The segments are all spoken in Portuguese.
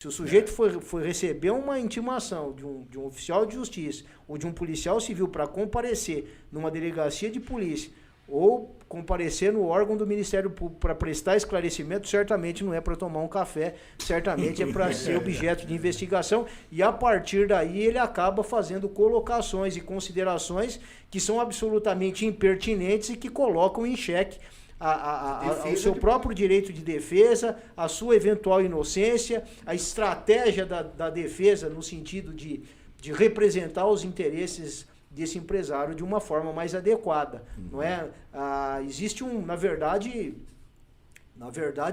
Se o sujeito foi receber uma intimação de um oficial de justiça ou de um policial civil para comparecer numa delegacia de polícia ou comparecer no órgão do Ministério Público para prestar esclarecimento, certamente não é para tomar um café, certamente é para ser objeto de investigação, e a partir daí ele acaba fazendo colocações e considerações que são absolutamente impertinentes e que colocam em xeque o seu próprio direito de defesa, a sua eventual inocência, a estratégia da defesa no sentido de representar os interesses desse empresário de uma forma mais adequada. Não é? Existe na verdade,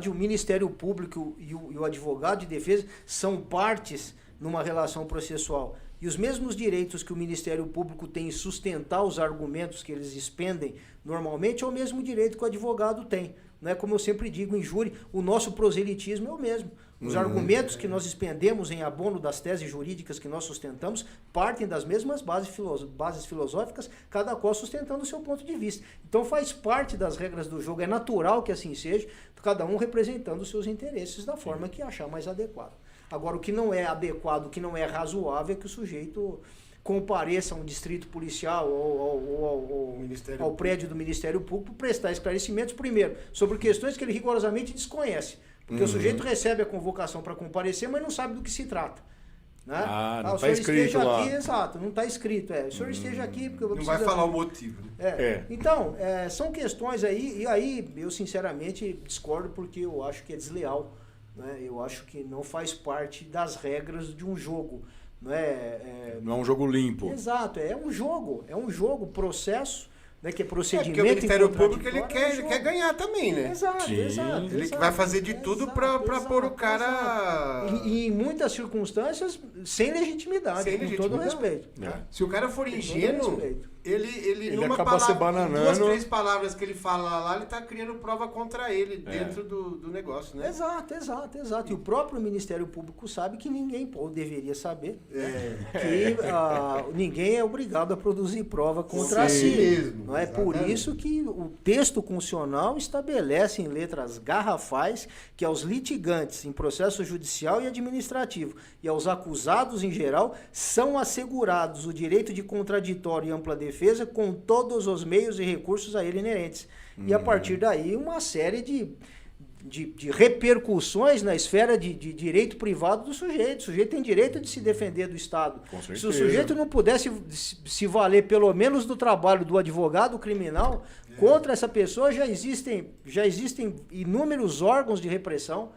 o Ministério Público e o advogado de defesa são partes numa relação processual. E os mesmos direitos que o Ministério Público tem em sustentar os argumentos que eles expendem normalmente é o mesmo direito que o advogado tem. Não é? Como eu sempre digo em júri, o nosso proselitismo é o mesmo. Os argumentos que nós expendemos em abono das teses jurídicas que nós sustentamos partem das mesmas bases filosóficas, cada qual sustentando o seu ponto de vista. Então faz parte das regras do jogo, é natural que assim seja, cada um representando os seus interesses da forma que achar mais adequado. Agora, o que não é adequado, o que não é razoável é que o sujeito compareça a um distrito policial ou ao prédio do Ministério Público prestar esclarecimentos, primeiro, sobre questões que ele rigorosamente desconhece. Porque o sujeito recebe a convocação para comparecer, mas não sabe do que se trata. Né? Não está escrito lá. Aqui, exato, não está escrito. O senhor esteja aqui porque eu não vai falar o motivo. Né? Então, são questões aí, e aí eu sinceramente discordo porque eu acho que é desleal. Né? Eu acho que não faz parte das regras de um jogo. Não é um jogo limpo. Exato, é um jogo, processo, né, que é procedimento. Porque o Ministério Público ele quer ganhar também, né? Exato. Ele vai fazer de tudo para pôr o cara... E em muitas circunstâncias, sem legitimidade, com todo respeito. Se o cara for ingênuo, ele numa acaba se bananando. 2, 3 palavras que ele fala lá, ele está criando prova contra ele dentro do negócio, né? Exato. E o próprio Ministério Público sabe que ninguém, ou deveria saber, que ninguém é obrigado a produzir prova contra si. Mesmo. Não é por isso que o texto constitucional estabelece em letras garrafais que aos litigantes em processo judicial e administrativo e aos acusados em geral são assegurados o direito de contraditório e ampla defesa com todos os meios e recursos a ele inerentes. E a partir daí uma série de repercussões na esfera de direito privado do sujeito. O sujeito tem direito de se defender do Estado. Se o sujeito não pudesse se valer pelo menos do trabalho do advogado criminal, contra essa pessoa já existem inúmeros órgãos de repressão,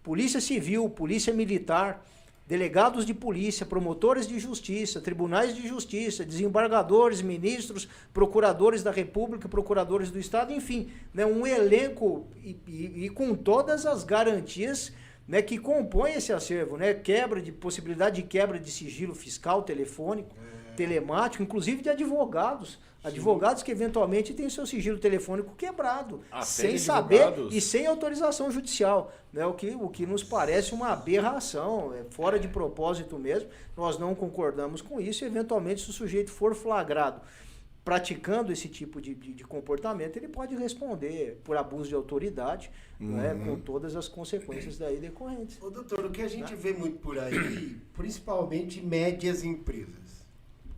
polícia civil, polícia militar, delegados de polícia, promotores de justiça, tribunais de justiça, desembargadores, ministros, procuradores da República, procuradores do Estado, enfim, né, um elenco e com todas as garantias, né, que compõem esse acervo, né, possibilidade de quebra de sigilo fiscal, telefônico, telemático, inclusive de advogados. Advogados que eventualmente têm seu sigilo telefônico quebrado, sem saber e sem autorização judicial. Né? O que nos parece uma aberração, fora de propósito mesmo. Nós não concordamos com isso e, eventualmente, se o sujeito for flagrado praticando esse tipo de comportamento, ele pode responder por abuso de autoridade, né? Com todas as consequências daí decorrentes. Ô, doutor, o que a gente vê muito por aí, principalmente médias empresas.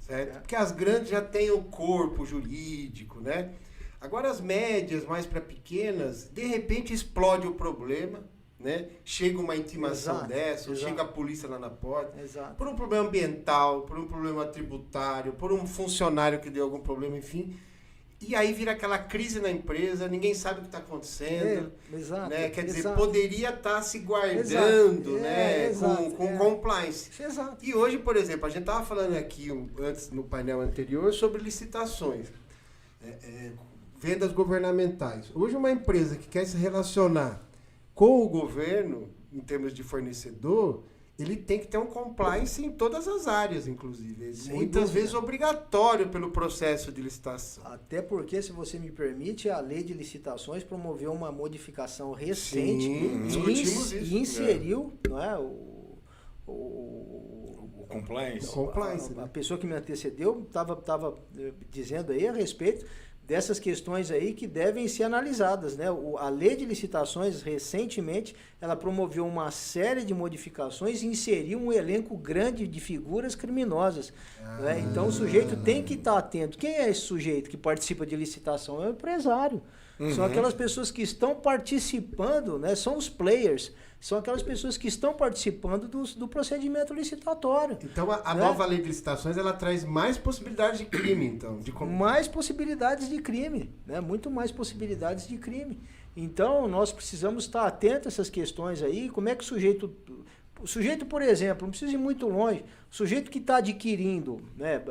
Certo? Porque as grandes já têm o corpo jurídico, né? Agora as médias, mais para pequenas, de repente explode o problema, né? Chega uma intimação dessa, ou chega a polícia lá na porta, por um problema ambiental, por um problema tributário, por um funcionário que deu algum problema, enfim. E aí vira aquela crise na empresa, ninguém sabe o que está acontecendo. Né? Quer dizer, poderia estar se guardando, né? Com compliance. E hoje, por exemplo, a gente estava falando aqui antes no painel anterior sobre licitações, vendas governamentais. Hoje uma empresa que quer se relacionar com o governo, em termos de fornecedor, ele tem que ter um compliance em todas as áreas, inclusive. Muitas vezes obrigatório pelo processo de licitação. Até porque, se você me permite, a lei de licitações promoveu uma modificação recente e inseriu não é, o compliance. A pessoa que me antecedeu estava dizendo aí a respeito, dessas questões aí que devem ser analisadas, né? A lei de licitações, recentemente, ela promoveu uma série de modificações e inseriu um elenco grande de figuras criminosas. Né? Então, o sujeito tem que estar atento. Quem é esse sujeito que participa de licitação? É o empresário. São aquelas pessoas que estão participando, né? São os players. São aquelas pessoas que estão participando do procedimento licitatório. Então, a nova lei de licitações, ela traz mais possibilidades de crime, então. Mais possibilidades de crime, né? Muito mais possibilidades de crime. Então, nós precisamos estar atentos a essas questões aí. Como é que o sujeito, por exemplo, não precisa ir muito longe, o sujeito que está adquirindo, né,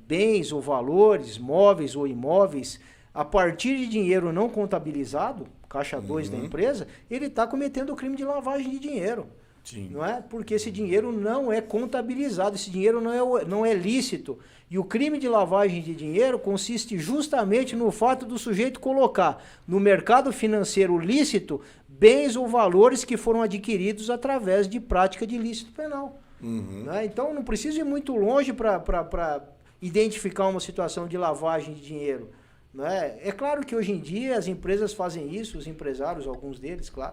bens ou valores, móveis ou imóveis, a partir de dinheiro não contabilizado, caixa 2 da empresa, ele está cometendo o crime de lavagem de dinheiro. Sim. Não é? Porque esse dinheiro não é contabilizado, esse dinheiro não é lícito. E o crime de lavagem de dinheiro consiste justamente no fato do sujeito colocar no mercado financeiro lícito bens ou valores que foram adquiridos através de prática de ilícito penal. Né? Então não precisa ir muito longe para identificar uma situação de lavagem de dinheiro. Né? É claro que hoje em dia as empresas fazem isso, os empresários, alguns deles, claro,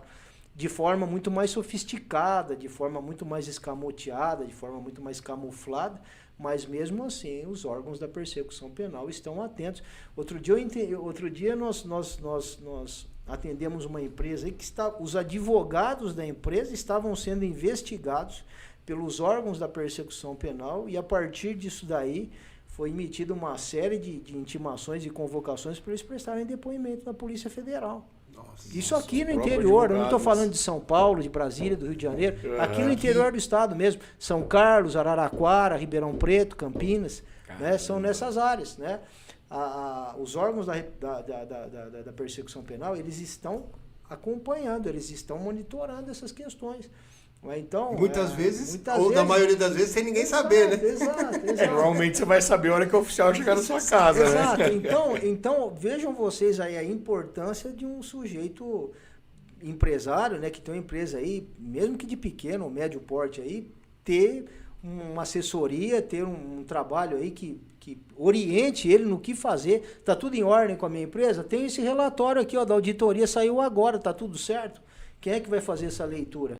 de forma muito mais sofisticada, de forma muito mais escamoteada, de forma muito mais camuflada, mas mesmo assim os órgãos da persecução penal estão atentos. Outro dia nós atendemos uma empresa aí que os advogados da empresa estavam sendo investigados pelos órgãos da persecução penal e a partir disso daí foi emitida uma série de intimações e convocações para eles prestarem depoimento na Polícia Federal. Isso aqui no interior, eu não estou falando de São Paulo, de Brasília, do Rio de Janeiro, aqui no interior do estado mesmo, São Carlos, Araraquara, Ribeirão Preto, Campinas, né, são nessas áreas. Né? Os órgãos da persecução penal, eles estão acompanhando, eles estão monitorando essas questões. Então, muitas vezes, na maioria das vezes, sem ninguém saber, né? Exato. Normalmente você vai saber a hora que o oficial chegar na sua casa. Exato. Né? Então, vejam vocês aí a importância de um sujeito empresário, né, que tem uma empresa aí, mesmo que de pequeno ou médio porte aí, ter uma assessoria, ter um trabalho aí que oriente ele no que fazer. Está tudo em ordem com a minha empresa? Tem esse relatório aqui, ó, da auditoria, saiu agora, está tudo certo? Quem é que vai fazer essa leitura?